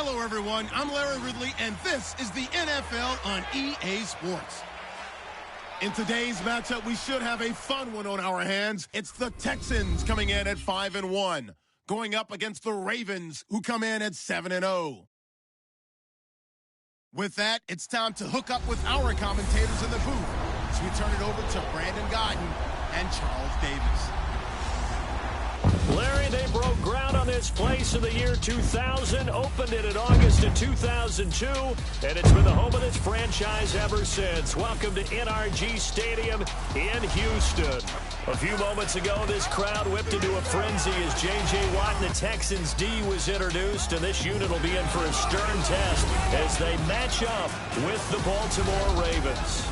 Hello, everyone. I'm Larry Ridley, and this is the NFL on EA Sports. In today's matchup, we should have a fun one on our hands. It's the Texans coming in at 5-1, going up against the Ravens, who come in at 7-0. With that, it's time to hook up with our commentators in the booth. So we turn it over to Brandon Godden and Charles Davis. Larry, they broke ground on this place in the year 2000, opened it in August of 2002, and it's been the home of this franchise ever since. Welcome to NRG Stadium in Houston. A few moments ago, this crowd whipped into a frenzy as J.J. Watt and the Texans D was introduced, and this unit will be in for a stern test as they match up with the Baltimore Ravens.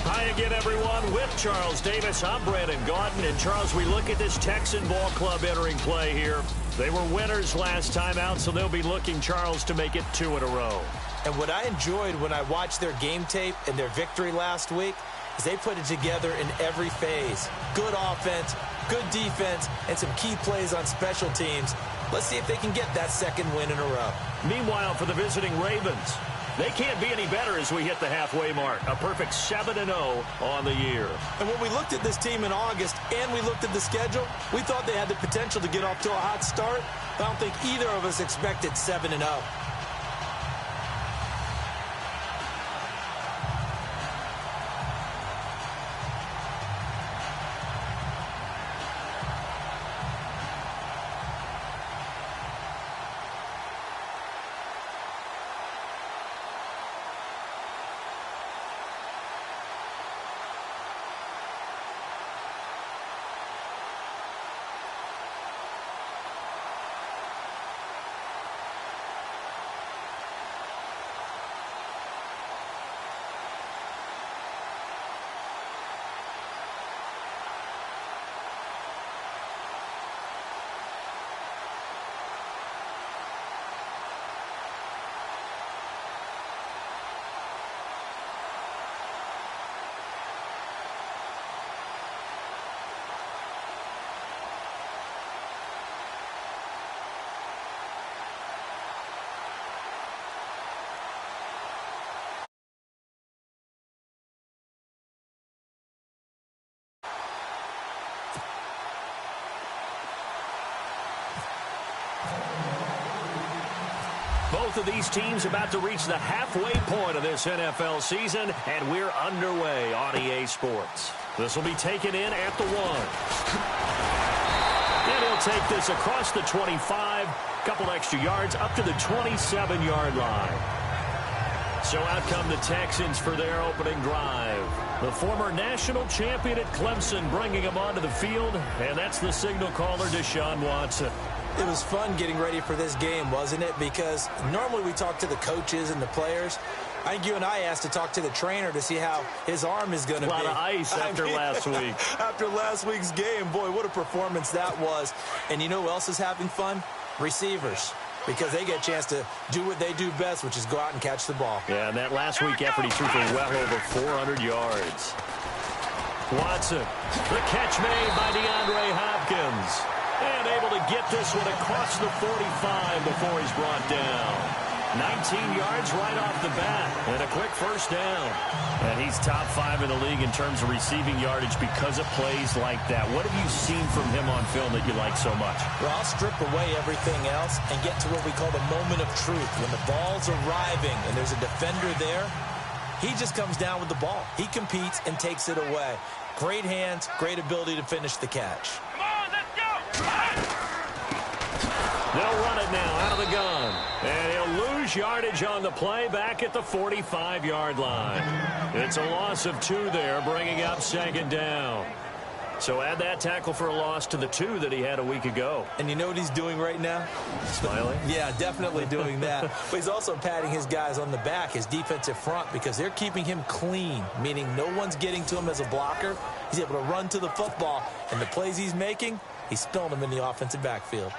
Hi again, everyone. With Charles Davis, I'm Brandon Gaudin. And, Charles, we look at this Texan ball club entering play here. They were winners last time out, so they'll be looking, Charles, to make it 2 in a row. And what I enjoyed when I watched their game tape and their victory last week is they put it together in every phase. Good offense, good defense, and some key plays on special teams. Let's see if they can get that second win in a row. Meanwhile, for the visiting Ravens, they can't be any better as we hit the halfway mark. A perfect 7-0 on the year. And when we looked at this team in August and we looked at the schedule, we thought they had the potential to get off to a hot start. I don't think either of us expected 7-0. Both of these teams about to reach the halfway point of this NFL season, and we're underway on EA Sports. This will be taken in at the 1. And he'll take this across the 25, couple extra yards up to the 27-yard line. So out come the Texans for their opening drive. The former national champion at Clemson bringing him onto the field, and that's the signal caller, Deshaun Watson. It was fun getting ready for this game, wasn't it? Because normally we talk to the coaches and the players. I think you and I asked to talk to the trainer to see how his arm is going to be. A lot of ice after last week. After last week's game, boy, what a performance that was. And you know who else is having fun? Receivers. Because they get a chance to do what they do best, which is go out and catch the ball. Yeah, and that last week effort, he threw for well over 400 yards. Watson, the catch made by DeAndre Hopkins. And able to get this one across the 45 before he's brought down. 19 yards right off the bat. And a quick first down. And he's top 5 in the league in terms of receiving yardage because of plays like that. What have you seen from him on film that you like so much? Well, I'll strip away everything else and get to what we call the moment of truth. When the ball's arriving and there's a defender there, he just comes down with the ball. He competes and takes it away. Great hands, great ability to finish the catch. They'll run it now out of the gun. And he'll lose yardage on the play back at the 45-yard line. It's a loss of 2 there, bringing up 2nd down. So add that tackle for a loss to the 2 that he had a week ago. And you know what he's doing right now? Smiling? Yeah, definitely doing that. But he's also patting his guys on the back, his defensive front, because they're keeping him clean, meaning no one's getting to him as a blocker. He's able to run to the football, and the plays he's making, he's spilling them in the offensive backfield.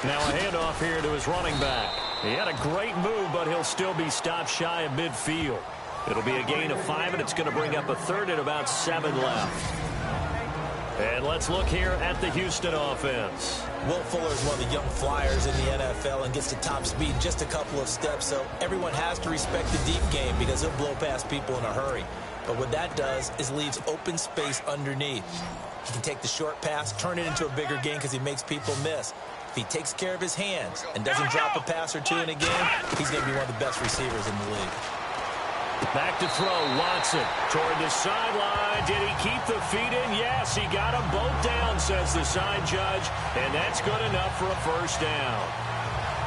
Now a handoff here to his running back. He had a great move, but he'll still be stopped shy of midfield. It'll be a gain of 5, and it's going to bring up a 3rd and about 7 left. And let's look here at the Houston offense. Will Fuller is one of the young flyers in the NFL and gets to top speed in just a couple of steps, so everyone has to respect the deep game because he'll blow past people in a hurry. But what that does is leaves open space underneath. He can take the short pass, turn it into a bigger gain because he makes people miss. If he takes care of his hands and doesn't drop a pass or two in a game, he's going to be one of the best receivers in the league. Back to throw, Watson toward the sideline. Did he keep the feet in? Yes, he got them both down, says the side judge, and that's good enough for a first down.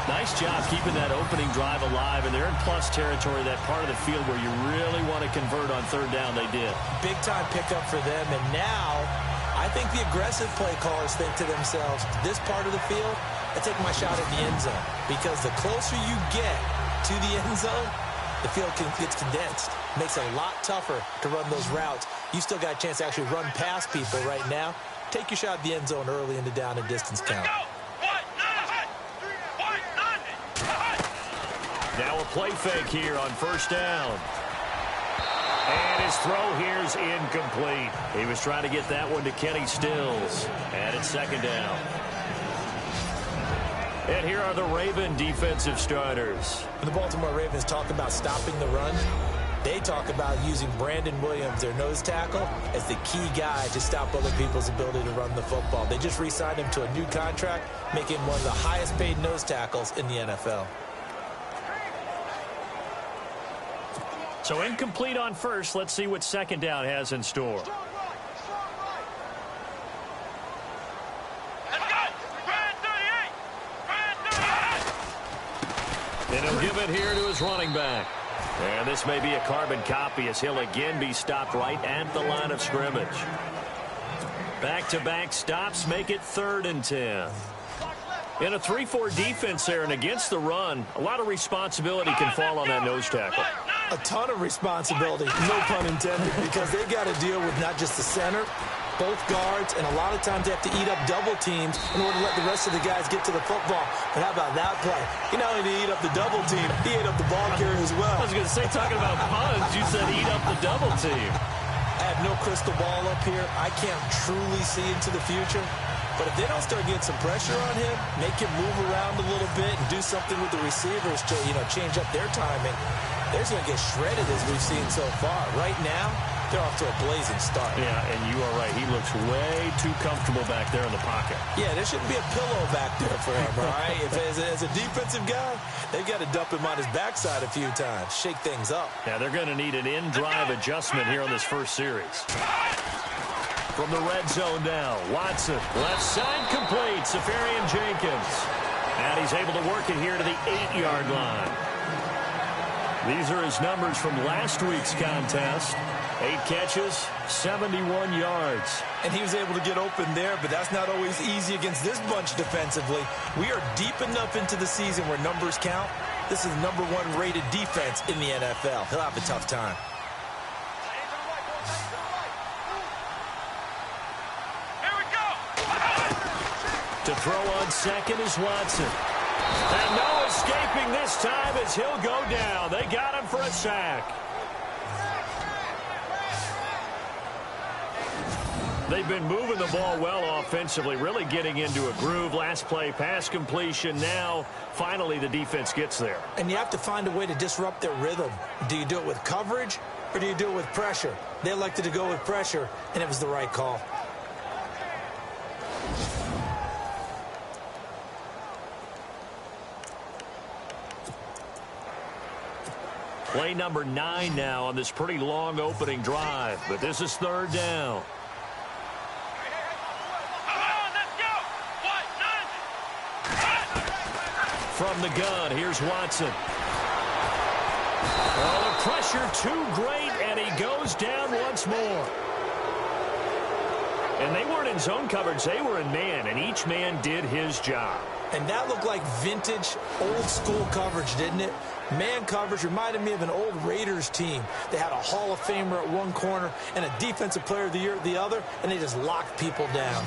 Nice job keeping that opening drive alive, and they're in plus territory, that part of the field where you really want to convert on third down. They did. Big-time pickup for them, and now I think the aggressive play callers think to themselves, this part of the field, I take my shot at the end zone, because the closer you get to the end zone, the field gets condensed. Makes it a lot tougher to run those routes. You still got a chance to actually run past people right now. Take your shot at the end zone early in the down and distance count. Now a play fake here on first down. And his throw here is incomplete. He was trying to get that one to Kenny Stills. And it's second down. And here are the Raven defensive starters. When the Baltimore Ravens talk about stopping the run, they talk about using Brandon Williams, their nose tackle, as the key guy to stop other people's ability to run the football. They just re-signed him to a new contract, making him one of the highest paid nose tackles in the NFL. So incomplete on first. Let's see what second down has in store. And he'll give it here to his running back. And this may be a carbon copy as he'll again be stopped right at the line of scrimmage. Back-to-back stops make it 3rd and 10. In a 3-4 defense there and against the run, a lot of responsibility can fall on that nose tackle. A ton of responsibility, no pun intended, because they've got to deal with not just the center, both guards, and a lot of times they have to eat up double teams in order to let the rest of the guys get to the football. But how about that play? He not only did he eat up the double team, he ate up the ball carrier as well. I was going to say, talking about puns, you said eat up the double team. I have no crystal ball up here. I can't truly see into the future. But if they don't start getting some pressure on him, make him move around a little bit and do something with the receivers to, change up their timing, they're going to get shredded as we've seen so far. Right now, they're off to a blazing start. Yeah, and you are right. He looks way too comfortable back there in the pocket. Yeah, there shouldn't be a pillow back there for him, all right? As a defensive guy, they've got to dump him on his backside a few times, shake things up. Yeah, they're going to need an in-drive adjustment here on this first series. From the red zone now, Watson, left side complete, Safarian Jenkins. And he's able to work it here to the 8-yard line. These are his numbers from last week's contest. 8 catches, 71 yards. And he was able to get open there, but that's not always easy against this bunch defensively. We are deep enough into the season where numbers count. This is the #1 rated defense in the NFL. He'll have a tough time. To throw on second is Watson. And no escaping this time as he'll go down. They got him for a sack. They've been moving the ball well offensively, really getting into a groove. Last play, pass completion. Now, finally, the defense gets there. And you have to find a way to disrupt their rhythm. Do you do it with coverage or do you do it with pressure? They elected to go with pressure, and it was the right call. Play number 9 now on this pretty long opening drive, but this is 3rd down. From the gun, here's Watson. Oh, the pressure too great, and he goes down once more. And they weren't in zone coverage, they were in man, and each man did his job. And that looked like vintage, old-school coverage, didn't it? Man coverage reminded me of an old Raiders team. They had a Hall of Famer at one corner and a Defensive Player of the Year at the other, and they just locked people down.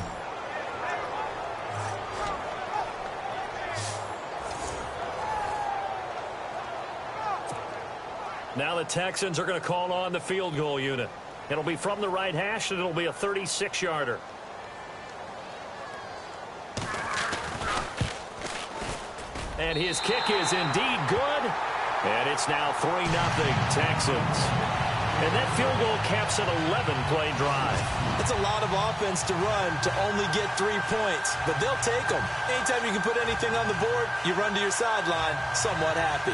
Now the Texans are going to call on the field goal unit. It'll be from the right hash, and it'll be a 36-yarder. And his kick is indeed good. And it's now 3-0 Texans. And that field goal caps an 11-play drive. It's a lot of offense to run to only get 3 points, but they'll take them. Anytime you can put anything on the board, you run to your sideline somewhat happy.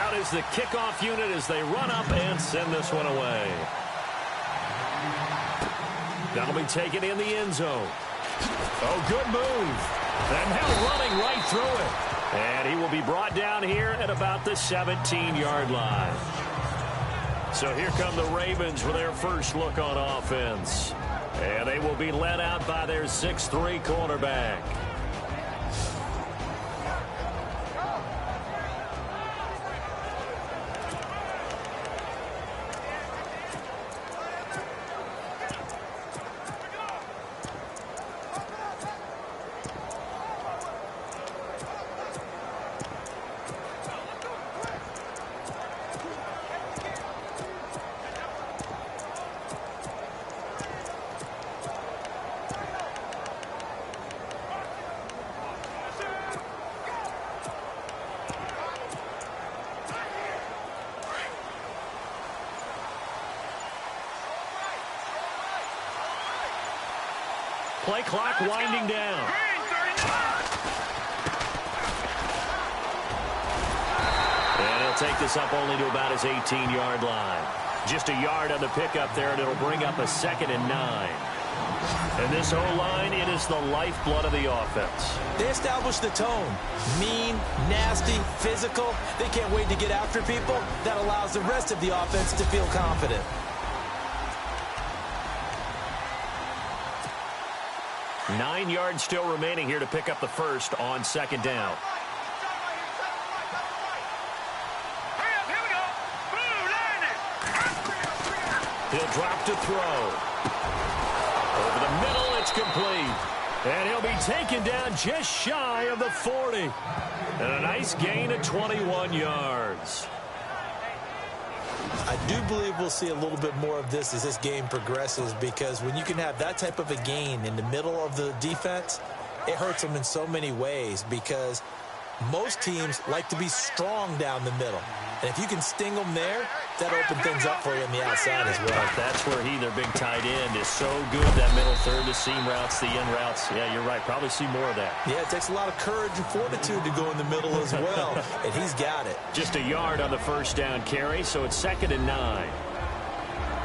Out is the kickoff unit as they run up and send this one away. That'll be taken in the end zone. Oh, good move. And now running right through it. And he will be brought down here at about the 17-yard line. So here come the Ravens for their first look on offense. And they will be led out by their 6'3" quarterback. Play clock winding down. And he'll take this up only to about his 18-yard line. Just a yard on the pickup there, and it'll bring up a 2nd and 9. And this O-line, it is the lifeblood of the offense. They establish the tone. Mean, nasty, physical. They can't wait to get after people. That allows the rest of the offense to feel confident. Nine yards still remaining here to pick up the first on 2nd down. He'll drop to throw. Over the middle, it's complete. And he'll be taken down just shy of the 40. And a nice gain of 21 yards. I do believe we'll see a little bit more of this as this game progresses, because when you can have that type of a gain in the middle of the defense, it hurts them in so many ways, because most teams like to be strong down the middle. And if you can sting them there, that opens things up for you on the outside as well. That's where their big tight end, is so good. That middle third, the seam routes, the end routes. Yeah, you're right. Probably see more of that. Yeah, it takes a lot of courage and fortitude to go in the middle as well, and he's got it. Just a yard on the first down carry, so it's 2nd and 9.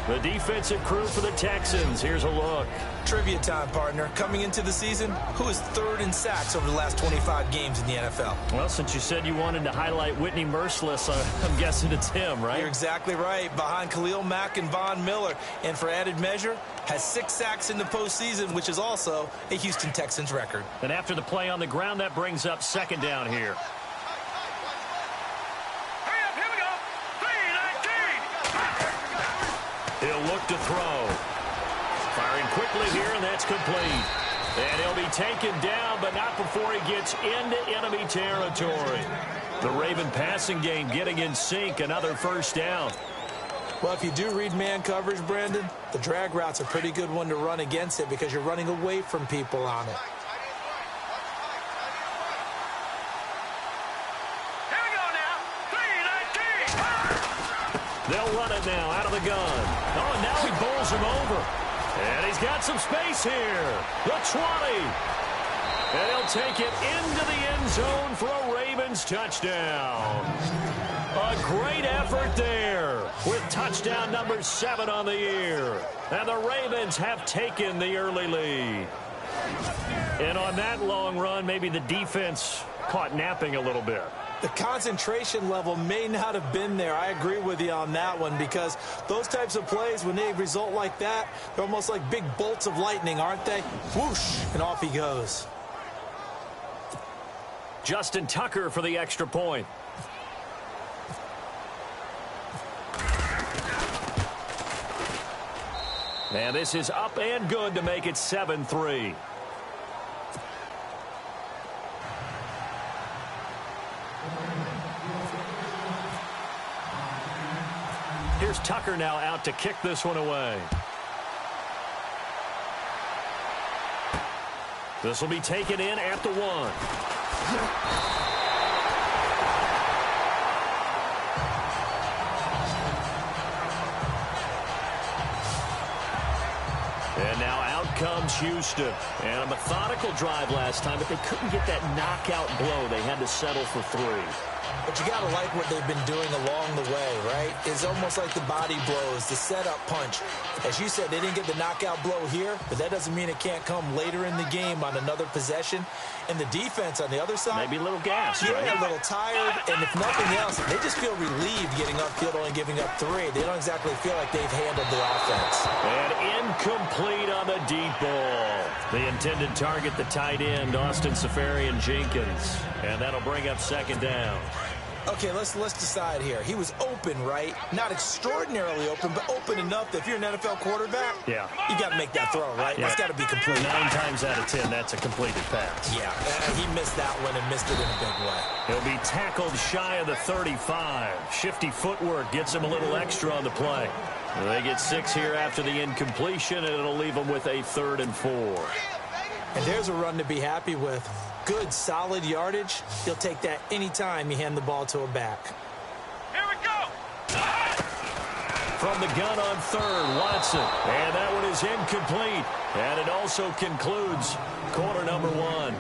The defensive crew for the Texans. Here's a look. Trivia time, partner. Coming into the season, who is 3rd in sacks over the last 25 games in the NFL? Well, since you said you wanted to highlight Whitney Merciless, I'm guessing it's him, right? You're exactly right. Behind Khalil Mack and Von Miller. And for added measure, has 6 sacks in the postseason, which is also a Houston Texans record. And after the play on the ground, that brings up 2nd down here. He'll look to throw. Firing quickly here, and that's complete. And he'll be taken down, but not before he gets into enemy territory. The Raven passing game getting in sync. Another first down. Well, if you do read man coverage, Brandon, the drag route's a pretty good one to run against it, because you're running away from people on it. They'll run it now out of the gun. Oh, and now he bowls him over. And he's got some space here. The 20. And he'll take it into the end zone for a Ravens touchdown. A great effort there with touchdown number 7 on the year. And the Ravens have taken the early lead. And on that long run, maybe the defense caught napping a little bit. The concentration level may not have been there. I agree with you on that one, because those types of plays, when they result like that, they're almost like big bolts of lightning, aren't they? Whoosh, and off he goes. Justin Tucker for the extra point. And this is up and good to make it 7-3. Here's Tucker now out to kick this one away. This will be taken in at the 1. And now out comes Houston. And a methodical drive last time, but they couldn't get that knockout blow. They had to settle for 3. But you got to like what they've been doing along the way, right? It's almost like the body blows, the setup punch. As you said, they didn't get the knockout blow here, but that doesn't mean it can't come later in the game on another possession. And the defense on the other side, maybe a little gas, right? A little tired, and if nothing else, they just feel relieved getting upfield, only giving up 3. They don't exactly feel like they've handled the offense. And incomplete on the deep ball. The intended target, the tight end, Austin Seferian-Jenkins. And that'll bring up 2nd down. Okay, let's decide here. He was open, right? Not extraordinarily open, but open enough that if you're an NFL quarterback, you got to make that throw, right? Yeah. It's got to be complete. 9 times out of 10, that's a completed pass. Yeah, he missed that one and missed it in a big way. He'll be tackled shy of the 35. Shifty footwork gets him a little extra on the play. They get 6 here after the incompletion, and it'll leave them with a 3rd and 4. And there's a run to be happy with. Good, solid yardage. He'll take that anytime you hand the ball to a back. Here we go! From the gun on 3rd, Watson. And that one is incomplete. And it also concludes quarter number 1.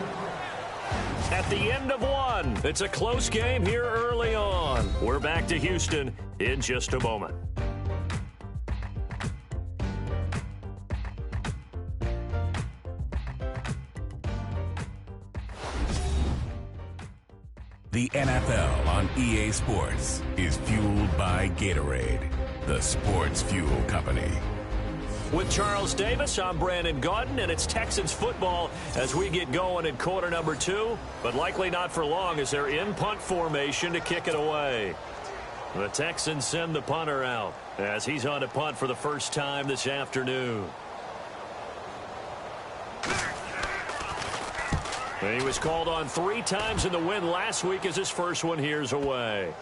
At the end of 1, it's a close game here early on. We're back to Houston in just a moment. The NFL on EA Sports is fueled by Gatorade, the sports fuel company. With Charles Davis, I'm Brandon Gaudin, and it's Texans football as we get going in quarter number 2, but likely not for long as they're in punt formation to kick it away. The Texans send the punter out as he's on to punt for the first time this afternoon. He was called on 3 times in the win last week as his first one here's away.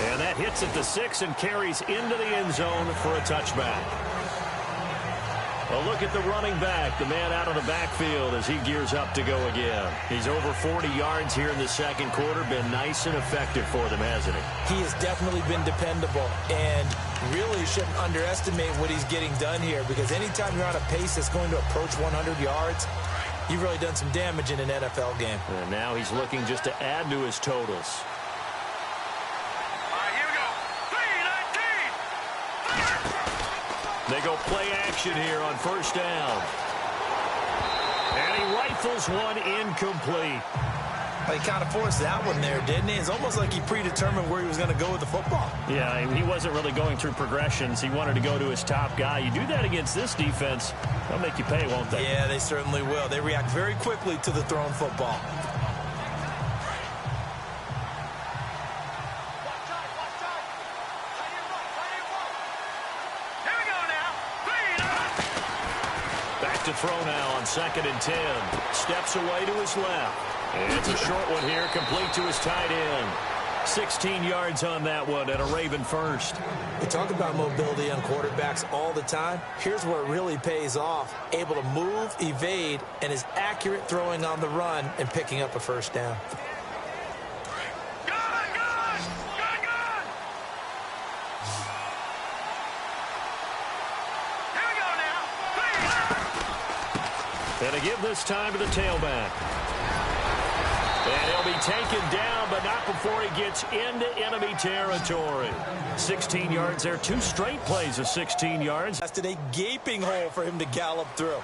And that hits at the 6 and carries into the end zone for a touchback. A look at the running back, the man out of the backfield as he gears up to go again. He's over 40 yards here in the 2nd quarter. Been nice and effective for them, hasn't he? He has definitely been dependable, and really shouldn't underestimate what he's getting done here, because anytime you're on a pace that's going to approach 100 yards, you've really done some damage in an NFL game. And now he's looking just to add to his totals. They go play action here on 1st down. And he rifles one incomplete. Well, he kind of forced that one there, didn't he? It's almost like he predetermined where he was going to go with the football. Yeah, he wasn't really going through progressions. He wanted to go to his top guy. You do that against this defense, they'll make you pay, won't they? Yeah, they certainly will. They react very quickly to the thrown football. To throw now on 2nd and 10. Steps away to his left. It's a short one here, complete to his tight end. 16 yards on that one and a Raven first. We talk about mobility on quarterbacks all the time. Here's where it really pays off. Able to move, evade, and is accurate throwing on the run and picking up a 1st down. And a give this time to the tailback. And he'll be taken down, but not before he gets into enemy territory. 16 yards there, 2 straight plays of 16 yards. That's a gaping hole for him to gallop through.